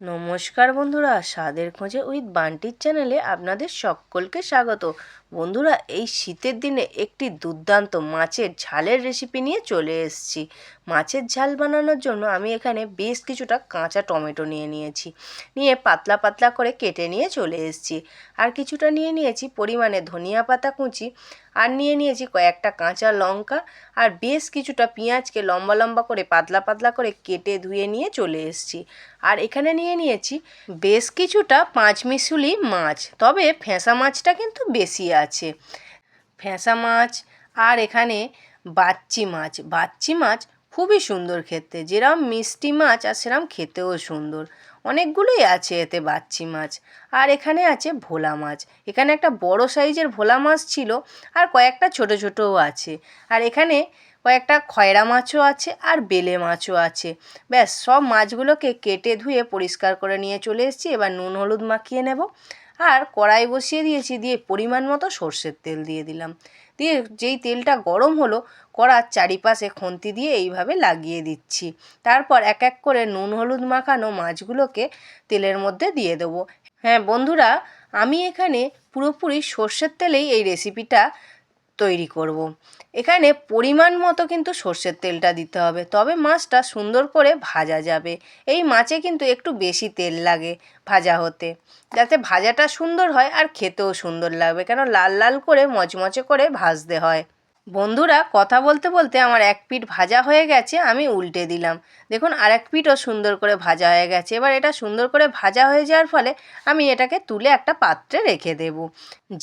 নমস্কার বন্ধুরা, স্বাদের খোঁজে উইথ বান্টির চ্যানেলে আপনাদের সকলকে স্বাগত। বন্ধুরা, এই শীতের দিনে একটি দুর্দান্ত মাছের ঝালের রেসিপি নিয়ে চলে এসেছি। মাছের ঝাল বানানোর জন্য আমি এখানে বেশ কিছুটা কাঁচা টমেটো নিয়ে পাতলা পাতলা করে কেটে নিয়ে চলে এসেছি। আর কিছুটা নিয়ে নিয়েছি পরিমাণে ধনিয়া পাতা কুচি, আর নিয়ে নিয়েছি কয়েকটা কাঁচা লঙ্কা, আর বেশ কিছুটা পেঁয়াজকে লম্বা লম্বা করে পাতলা পাতলা করে কেটে ধুয়ে নিয়ে চলে এসেছি। আর এখানে নিয়ে নিয়েছি বেশ কিছুটা পাঁচমিশুলি মাছ, তবে ফ্যাঁসা মাছটা কিন্তু বেশি আছে। ফ্যাঁসা মাছ আর এখানে বাচ্চি মাছ খুবই সুন্দর খেতে, যেরকম মিষ্টি মাছ আর সেরকম খেতেও সুন্দর। অনেকগুলোই আছে এতে বাচ্চি মাছ। আর এখানে আছে ভোলা মাছ। এখানে একটা বড় সাইজের ভোলা মাছ ছিল, আর কয়েকটা ছোট ছোটও আছে। আর এখানে কয়েকটা খয়রা মাছও আছে, আর বেলে মাছও আছে। ব্যাস, সব মাছগুলোকে কেটে ধুয়ে পরিষ্কার করে নিয়ে চলে এসেছি। এবার নুন হলুদ মাখিয়ে নেব। আর কড়াই বসিয়ে দিয়েছি, দিয়ে পরিমাণ মতো সর্ষের তেল দিয়ে দিলাম। দিয়ে যেই তেলটা গরম হলো, কড়ার চারিপাশে খুন্তি দিয়ে এইভাবে লাগিয়ে দিচ্ছি। তারপর এক এক করে নুন হলুদ মাখানো মাছগুলোকে তেলের মধ্যে দিয়ে দেবো। হ্যাঁ বন্ধুরা, আমি এখানে পুরোপুরি সর্ষের তেলেই এই রেসিপিটা তৈরি করব। এখানে পরিমাণ মতো কিন্তু সর্ষের তেলটা দিতে হবে, তবে মাছটা সুন্দর করে ভাজা যাবে। এই মাছে কিন্তু একটু বেশি তেল লাগে ভাজা হতে, যাতে ভাজাটা সুন্দর হয় আর খেতেও সুন্দর লাগবে, কেন লাল লাল করে মচমচে করে ভাজতে হয়। বন্ধুরা, কথা বলতে বলতে আমার এক পিঠ ভাজা হয়ে গেছে, আমি উল্টে দিলাম। দেখুন, আর এক পিঠও সুন্দর করে ভাজা হয়ে গেছে। এবার এটা সুন্দর করে ভাজা হয়ে যাওয়ার ফলে আমি এটাকে তুলে একটা পাত্রে রেখে দেব।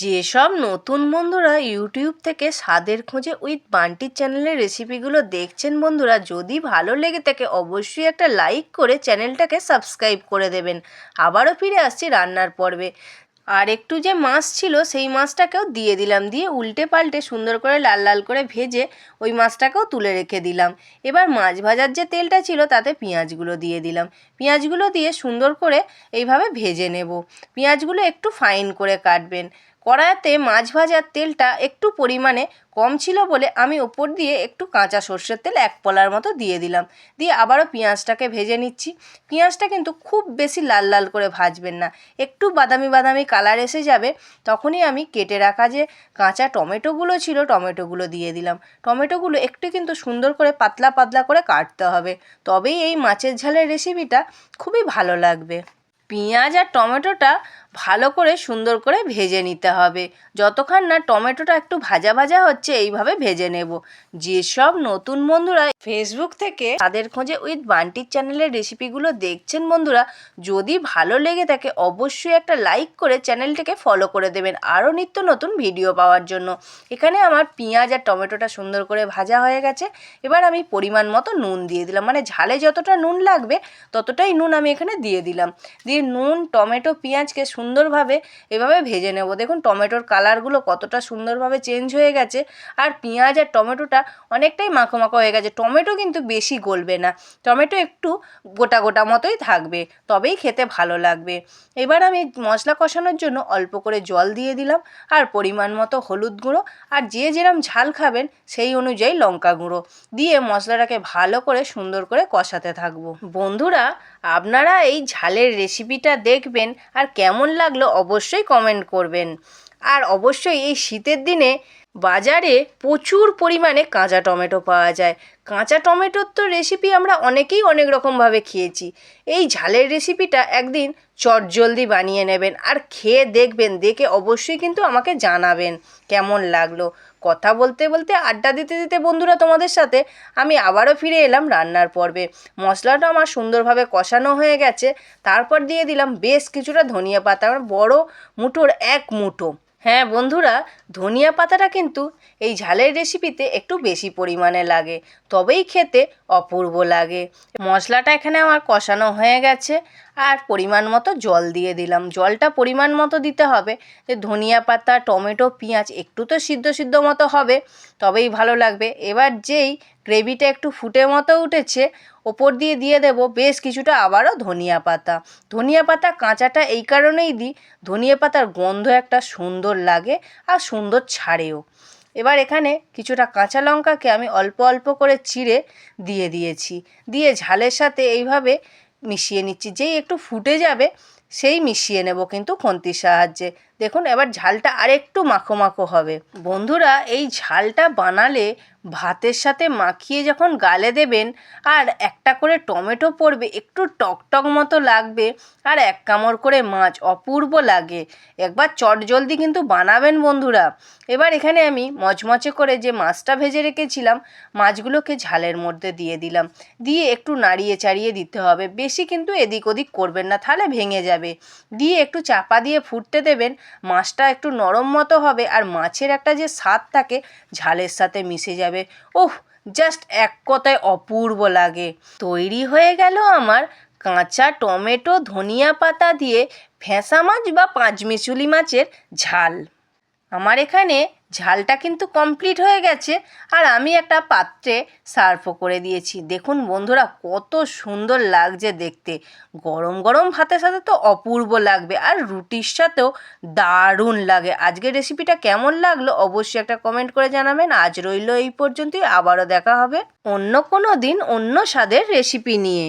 যেসব নতুন বন্ধুরা ইউটিউব থেকে স্বাদের খোঁজে উইথ বান্টির চ্যানেলের রেসিপিগুলো দেখছেন, বন্ধুরা যদি ভালো লেগে থাকে অবশ্যই একটা লাইক করে চ্যানেলটাকে সাবস্ক্রাইব করে দেবেন। আবারও ফিরে আসছি রান্নার পর্বে। আর একটু যে মাছ ছিল সেই মাছটাকেও দিয়ে দিলাম, দিয়ে উল্টে পাল্টে সুন্দর করে লাল লাল করে ভেজে ওই মাছটাকেও তুলে রেখে দিলাম। এবার মাছ ভাজার যে তেলটা ছিল তাতে পেঁয়াজগুলো দিয়ে দিলাম। পেঁয়াজগুলো দিয়ে সুন্দর করে এইভাবে ভেজে নেব। পেঁয়াজগুলো একটু ফাইন করে কাটবেন। কড়াইতে মাছ ভাজার তেলটা একটু পরিমাণে কম ছিল বলে আমি ওপর দিয়ে একটু কাঁচা সর্ষের তেল এক পলার মতো দিয়ে দিলাম। দিয়ে আবারও পেঁয়াজটাকে ভেজে নিচ্ছি। পেঁয়াজটা কিন্তু খুব বেশি লাল লাল করে ভাজবেন না, একটু বাদামি বাদামি কালার এসে যাবে তখনই আমি কেটে রাখা যে কাঁচা টমেটোগুলো ছিল টমেটোগুলো দিয়ে দিলাম। টমেটোগুলো একটু কিন্তু সুন্দর করে পাতলা পাতলা করে কাটতে হবে, তবেই এই মাছের ঝালের রেসিপিটা খুবই ভালো লাগবে। পেঁয়াজ আর টমেটোটা ভালো করে সুন্দর করে ভেজে নিতে হবে। যতক্ষণ না টমেটোটা একটু ভাজা ভাজা হচ্ছে এইভাবে ভেজে নেব। যেসব নতুন বন্ধুরা ফেসবুক থেকে তাদের খোঁজে উইথ বান্টির চ্যানেলের রেসিপিগুলো দেখছেন, বন্ধুরা যদি ভালো লেগে থাকে অবশ্যই একটা লাইক করে চ্যানেলটাকে ফলো করে দেবেন আরও নিত্য নতুন ভিডিও পাওয়ার জন্য। এখানে আমার পেঁয়াজ আর টমেটোটা সুন্দর করে ভাজা হয়ে গেছে। এবার আমি পরিমাণ মতো নুন দিয়ে দিলাম, মানে ঝালে যতটা নুন লাগবে ততটাই নুন আমি এখানে দিয়ে দিলাম। দিয়ে নুন টমেটো পেঁয়াজকে সুন্দরভাবে এভাবে ভেজে নেব। দেখুন টমেটোর কালারগুলো কতটা সুন্দরভাবে চেঞ্জ হয়ে গেছে, আর পেঁয়াজ আর টমেটোটা অনেকটাই মাখো মাখো হয়ে গেছে। টমেটো কিন্তু বেশি গলবে না, টমেটো একটু গোটা গোটা মতোই থাকবে, তবেই খেতে ভালো লাগবে। এবার আমি মশলা কষানোর জন্য অল্প করে জল দিয়ে দিলাম, আর পরিমাণ মতো হলুদ গুঁড়ো, আর যে যেরম ঝাল খাবেন সেই অনুযায়ী লঙ্কা গুঁড়ো দিয়ে মশলাটাকে ভালো করে সুন্দর করে কষাতে থাকবো। বন্ধুরা, আপনারা এই ঝালের রেসিপিটা দেখবেন আর কেমন লাগলো অবশ্যই কমেন্ট করবেন। আর অবশ্যই এই শীতের দিনে বাজারে প্রচুর পরিমাণে কাঁচা টমেটো পাওয়া যায়। কাঁচা টমেটোর তো রেসিপি আমরা অনেকেই অনেক রকমভাবে খেয়েছি। এই ঝালের রেসিপিটা একদিন চটজলদি বানিয়ে নেবেন আর খেয়ে দেখবেন, দেখে অবশ্যই কিন্তু আমাকে জানাবেন কেমন লাগলো। কথা বলতে বলতে আড্ডা দিতে দিতে বন্ধুরা তোমাদের সাথে আমি আবারও ফিরে এলাম রান্নার পর্বে। মশলাটা আমার সুন্দরভাবে কষানো হয়ে গেছে। তারপর দিয়ে দিলাম বেশ কিছুটা ধনিয়া পাতা, আমার বড় মুঠোর এক মুঠো। হ্যাঁ বন্ধুরা, ধনিয়া পাতাটা কিন্তু এই ঝালের রেসিপিতে একটু বেশি পরিমাণে লাগে, তবেই খেতে অপূর্ব লাগে। মশলাটা এখানে আমার কষানো হয়ে গেছে, আর পরিমাণ মতো জল দিয়ে দিলাম। জলটা পরিমাণ মতো দিতে হবে, যে ধনিয়া পাতা টমেটো পেঁয়াজ একটু তো সিদ্ধ সিদ্ধ মতো হবে, তবেই ভালো লাগবে। এবার যেই গ্রেভিটা একটু ফুটে মতো উঠেছে, ওপর দিয়ে দিয়ে দেবো বেশ কিছুটা আবারও ধনিয়া পাতা। ধনিয়া পাতা কাঁচাটা এই কারণেই দিই, ধনিয়া পাতার গন্ধ একটা সুন্দর লাগে আর সুন্দর ছাড়েও। এবার এখানে কিছুটা কাঁচা লঙ্কাকে আমি অল্প অল্প করে চিড়ে দিয়ে দিয়েছি। দিয়ে ঝালের সাথে এইভাবে মিশিয়ে নিচ্ছি, যেই একটু ফুটে যাবে সেই মিশিয়ে নেব কিন্তু খুন্তির সাহায্যে। দেখুন এবার ঝালটা আরেকটু মাখো মাখো হবে। বন্ধুরা এই ঝালটা বানালে ভাতের সাথে মাখিয়ে যখন গালে দেবেন আর একটা করে টমেটো পড়বে, একটু টকটক মতো লাগবে, আর এক কামড় করে মাছ, অপূর্ব লাগে। একবার চটজলদি কিন্তু বানাবেন বন্ধুরা। এবার এখানে আমি মচমচে করে যে মাছটা ভেজে রেখেছিলাম, মাছগুলোকে ঝালের মধ্যে দিয়ে দিলাম, দিয়ে একটু নাড়িয়ে চাড়িয়ে দিতে হবে। বেশি কিন্তু এদিক ওদিক করবেন না, তাহলে ভেঙে যাবে। দিয়ে একটু চাপা দিয়ে ফুটতে দেবেন। মাছটা একটু নরম মতো হবে আর মাছের একটা যে স্বাদ থাকে ঝালের সাথে মিশে যাবে। ওহ, জাস্ট এক কথায় অপূর্ব লাগে। তৈরি হয়ে গেল আমার কাঁচা টমেটো ধনিয়া পাতা দিয়ে ফ্যাঁসা মাছ বা পাঁচমিশুলি মাছের ঝাল। আমার এখানে ঝালটা কিন্তু কমপ্লিট হয়ে গেছে, আর আমি একটা পাত্রে সার্ভও করে দিয়েছি। দেখুন বন্ধুরা কত সুন্দর লাগছে দেখতে। গরম গরম ভাতের সাথে তো অপূর্ব লাগবে, আর রুটির সাথেও দারুণ লাগে। আজকের রেসিপিটা কেমন লাগলো অবশ্যই একটা কমেন্ট করে জানাবেন। আজ রইল এই পর্যন্তই, আবারও দেখা হবে অন্য কোনো দিন অন্য স্বাদের রেসিপি নিয়ে।